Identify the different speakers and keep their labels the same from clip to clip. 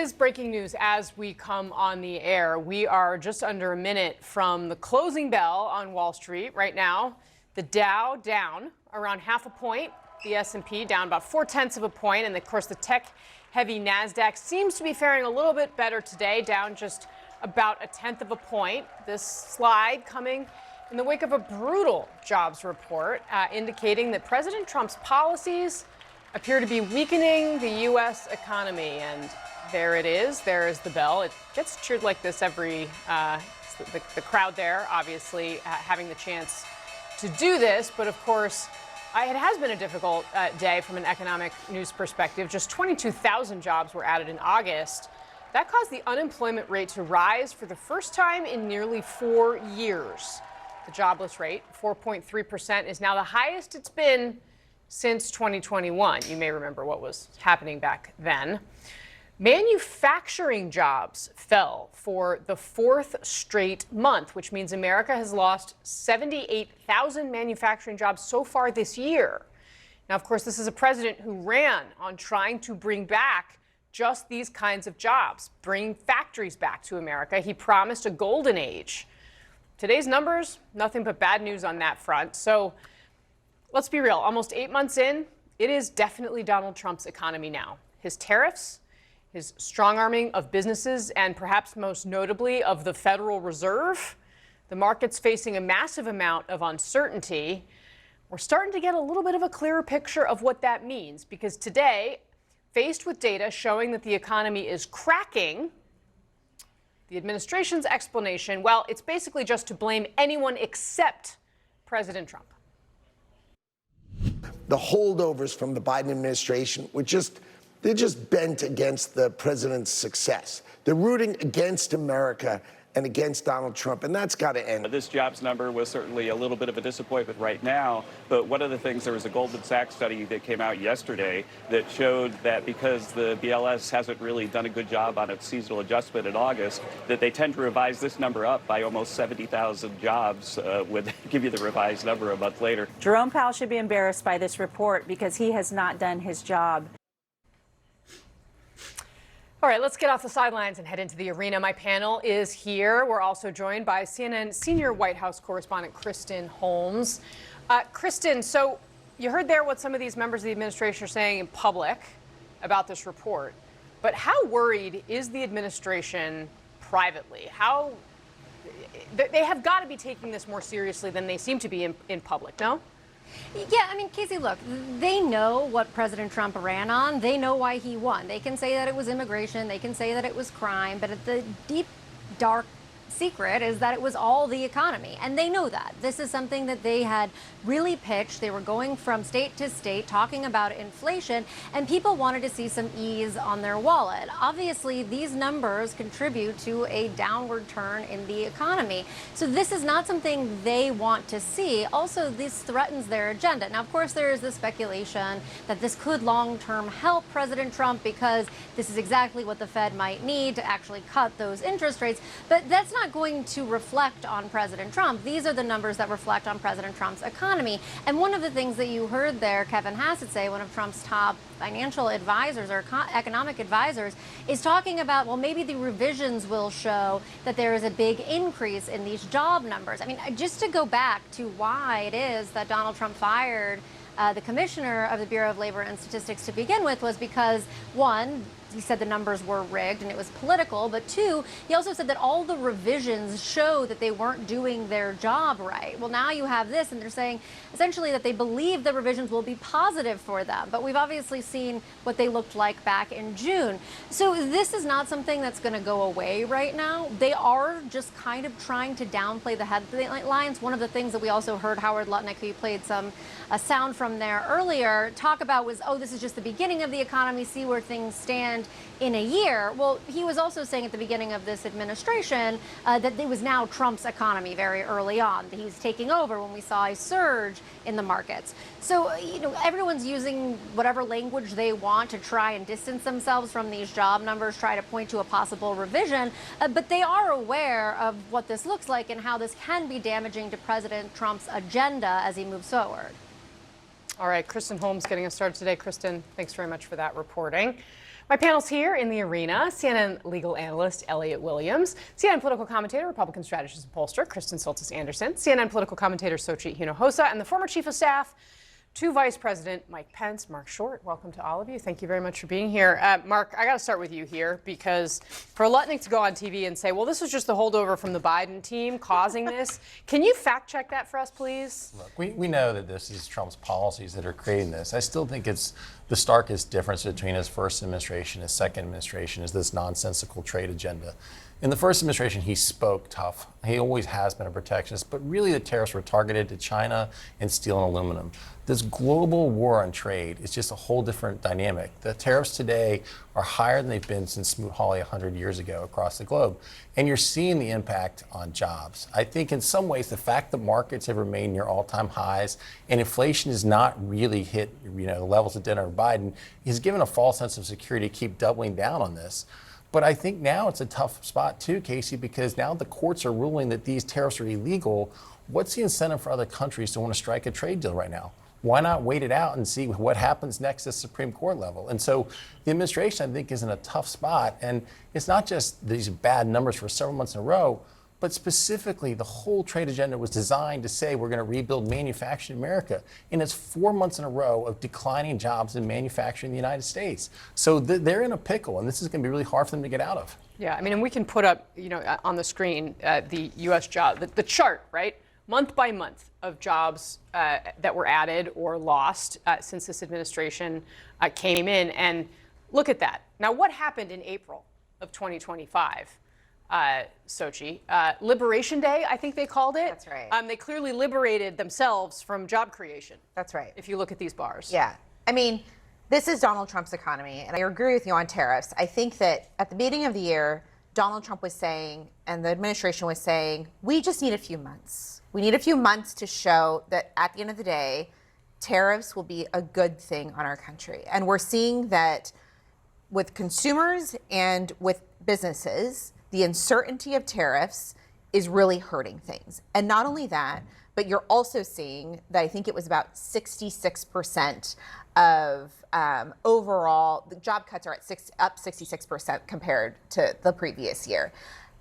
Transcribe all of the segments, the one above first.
Speaker 1: is breaking news as we come on the air. We are just under a minute from the closing bell on Wall Street right now. The Dow down around half a point, the S&P down about 0.4 of a point, and of course the tech-heavy Nasdaq seems to be faring a little bit better today, down just about 0.1 of a point. This slide coming in the wake of a brutal jobs report indicating that President Trump's policies appear to be weakening the U.S. economy. And there it is. There is the bell. It gets cheered like this every, the crowd there, obviously, having the chance to do this. But of course, it has been a difficult day from an economic news perspective. Just 22,000 jobs were added in August. That caused the unemployment rate to rise for the first time in nearly 4 years. The jobless rate, 4.3%, is now the highest it's been since 2021. You may remember what was happening back then. Manufacturing jobs fell for the fourth straight month, which means America has lost 78,000 manufacturing jobs so far this year. Now, of course, this is a president who ran on trying to bring back just these kinds of jobs, bring factories back to America. He promised a golden age. Today's numbers, nothing but bad news on that front. So let's be real, almost 8 months in, it is definitely Donald Trump's economy now. His tariffs, his strong-arming of businesses, and perhaps most notably of the Federal Reserve. The market's facing a massive amount of uncertainty. We're starting to get a little bit of a clearer picture of what that means, because today, faced with data showing that the economy is cracking, the administration's explanation, well, it's basically just to blame anyone except President Trump.
Speaker 2: The holdovers from the Biden administration they're just bent against the president's success. They're rooting against America and against Donald Trump, and that's got to end.
Speaker 3: This jobs number was certainly a little bit of a disappointment right now, but one of the things, there was a Goldman Sachs study that came out yesterday that showed that because the BLS hasn't really done a good job on its seasonal adjustment in August, that they tend to revise this number up by almost 70,000 jobs when they give you the revised number a month later.
Speaker 4: Jerome Powell should be embarrassed by this report because he has not done his job.
Speaker 1: All right, let's get off the sidelines and head into the arena. My panel is here. We're also joined by CNN senior White House correspondent Kristen Holmes. Kristen, so you heard there what some of these members of the administration are saying in public about this report. But how worried is the administration privately? They have got to be taking this more seriously than they seem to be in public, no?
Speaker 5: Yeah, I mean, Casey, look, they know what President Trump ran on. They know why he won. They can say that it was immigration. They can say that it was crime. But the deep, dark secret is that it was all the economy. And they know that. This is something that they had really pitched. They were going from state to state talking about inflation, and people wanted to see some ease on their wallet. Obviously, these numbers contribute to a downward turn in the economy. So this is not something they want to see. Also, this threatens their agenda. Now, of course, there is the speculation that this could long-term help President Trump because this is exactly what the Fed might need to actually cut those interest rates. But that's not going to reflect on President Trump. These are the numbers that reflect on President Trump's economy. And one of the things that you heard there, Kevin Hassett say, one of Trump's top financial advisors or economic advisors, is talking about, well, maybe the revisions will show that there is a big increase in these job numbers. I mean, just to go back to why it is that Donald Trump fired the commissioner of the Bureau of Labor and Statistics to begin with was because, one, he said the numbers were rigged and it was political, but two, he also said that all the revisions show that they weren't doing their job right. Well, now you have this, and they're saying essentially that they believe the revisions will be positive for them, but we've obviously seen what they looked like back in June. So this is not something that's going to go away right now. They are just kind of trying to downplay the headlines. One of the things that we also heard Howard Lutnick, who played a sound from there earlier, talk about was, oh, this is just the beginning of the economy, see where things stand in a year. Well, he was also saying at the beginning of this administration that it was now Trump's economy very early on, that he's taking over when we saw a surge in the markets. So, you know, everyone's using whatever language they want to try and distance themselves from these job numbers, try to point to a possible revision, but they are aware of what this looks like and how this can be damaging to President Trump's agenda as he moves forward.
Speaker 1: All right, Kristen Holmes getting us started today. Kristen, thanks very much for that reporting. My panel's here in the arena. CNN legal analyst Elliot Williams, CNN political commentator, Republican strategist and pollster Kristen Soltis Anderson, CNN political commentator Xochitl Hinojosa, and the former chief of staff to Vice President Mike Pence. Mark Short, welcome to all of you. Thank you very much for being here. Mark, I got to start with you here because for Lutnick to go on TV and say, well, this was just the holdover from the Biden team causing this, can you fact check that for us, please?
Speaker 6: Look, we know that this is Trump's policies that are creating this. I still think it's the starkest difference between his first administration and his second administration is this nonsensical trade agenda. In the first administration, he spoke tough. He always has been a protectionist, but really the tariffs were targeted to China and steel and aluminum. This global war on trade is just a whole different dynamic. The tariffs today are higher than they've been since Smoot-Hawley 100 years ago across the globe. And you're seeing the impact on jobs. I think in some ways, the fact that markets have remained near all-time highs and inflation has not really hit the levels of Dinner Biden has given a false sense of security to keep doubling down on this. But I think now it's a tough spot too, Casey, because now the courts are ruling that these tariffs are illegal. What's the incentive for other countries to want to strike a trade deal right now? Why not wait it out and see what happens next at the Supreme Court level? And so the administration, I think, is in a tough spot. And it's not just these bad numbers for several months in a row, but specifically the whole trade agenda was designed to say we're going to rebuild manufacturing in America. And it's 4 months in a row of declining jobs in manufacturing in the United States. So they're in a pickle, and this is going to be really hard for them to get out of.
Speaker 1: Yeah, I mean, and we can put up, on the screen the U.S. job, the chart, right? Month by month of jobs that were added or lost since this administration came in. And look at that. Now, what happened in April of 2025? Sochi. Liberation Day, I think they called it.
Speaker 7: That's right.
Speaker 1: They clearly liberated themselves from job creation.
Speaker 7: That's right.
Speaker 1: If you look at these bars.
Speaker 7: Yeah. I mean, this is Donald Trump's economy, and I agree with you on tariffs. I think that at the beginning of the year, Donald Trump was saying, and the administration was saying, we just need a few months. We need a few months to show that at the end of the day, tariffs will be a good thing on our country. And we're seeing that with consumers and with businesses, the uncertainty of tariffs is really hurting things. And not only that, but you're also seeing that I think it was about 66% of overall, the job cuts are up 66% compared to the previous year.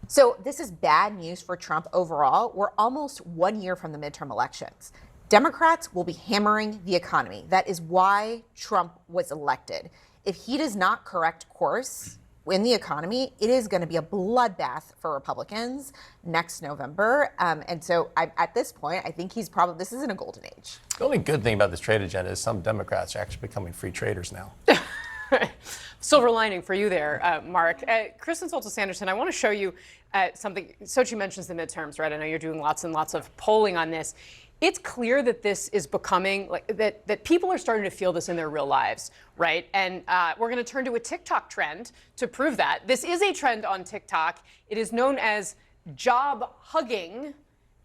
Speaker 7: So this is bad news for Trump overall. We're almost 1 year from the midterm elections. Democrats will be hammering the economy. That is why Trump was elected. If he does not correct course in the economy, it is going to be a bloodbath for Republicans next November. And so at this point, I think this isn't a golden age.
Speaker 6: The only good thing about this trade agenda is some Democrats are actually becoming free traders now.
Speaker 1: Silver lining for you there, Mark. Kristen Soltis Anderson, I want to show you something. Sochi mentions the midterms, right? I know you're doing lots and lots of polling on this. It's clear that this is becoming that people are starting to feel this in their real lives, right? And we're going to turn to a TikTok trend to prove that. This is a trend on TikTok. It is known as job hugging.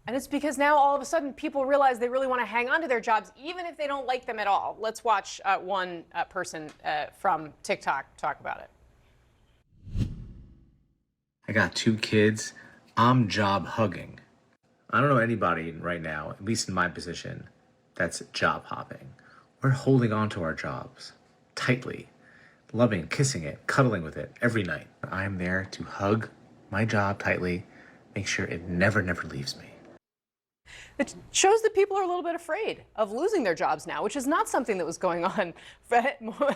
Speaker 1: And it's because now all of a sudden people realize they really want to hang on to their jobs, even if they don't like them at all. Let's watch one person from TikTok talk about it.
Speaker 8: I got 2 kids. I'm job hugging. I don't know anybody right now, at least in my position, that's job hopping. We're holding on to our jobs tightly, loving, kissing it, cuddling with it every night. I'm there to hug my job tightly, make sure it never leaves me.
Speaker 1: It shows that people are a little bit afraid of losing their jobs now, which is not something that was going on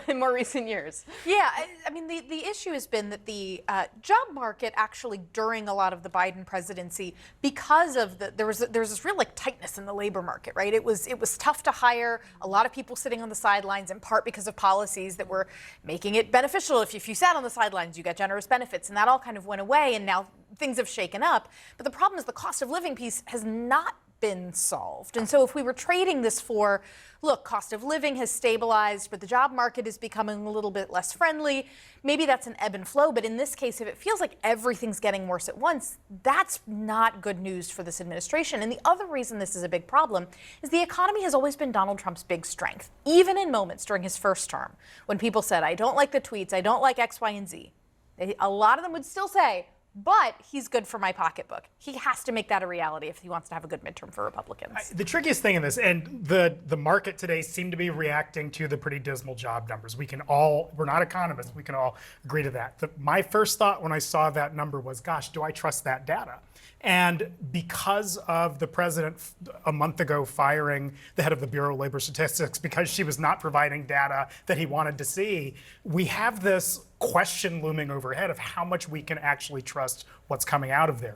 Speaker 1: in more recent years.
Speaker 9: Yeah, I mean, the issue has been that the job market actually during a lot of the Biden presidency, because of there was this real tightness in the labor market, right? It was tough to hire, a lot of people sitting on the sidelines, in part because of policies that were making it beneficial. If you sat on the sidelines, you got generous benefits, and that all kind of went away, and now things have shaken up. But the problem is the cost of living piece has not been solved. And so if we were trading this for, look, cost of living has stabilized, but the job market is becoming a little bit less friendly, maybe that's an ebb and flow. But in this case, if it feels like everything's getting worse at once, that's not good news for this administration. And the other reason this is a big problem is the economy has always been Donald Trump's big strength, even in moments during his first term when people said, I don't like the tweets, I don't like X, Y, and Z. A lot of them would still say, but he's good for my pocketbook. He has to make that a reality if he wants to have a good midterm for Republicans.
Speaker 10: The trickiest thing in this, and the market today seemed to be reacting to the pretty dismal job numbers. We're not economists, we can all agree to that. My first thought when I saw that number was, gosh, do I trust that data? And because of the president a month ago firing the head of the Bureau of Labor Statistics because she was not providing data that he wanted to see, we have this question looming overhead of how much we can actually trust what's coming out of there.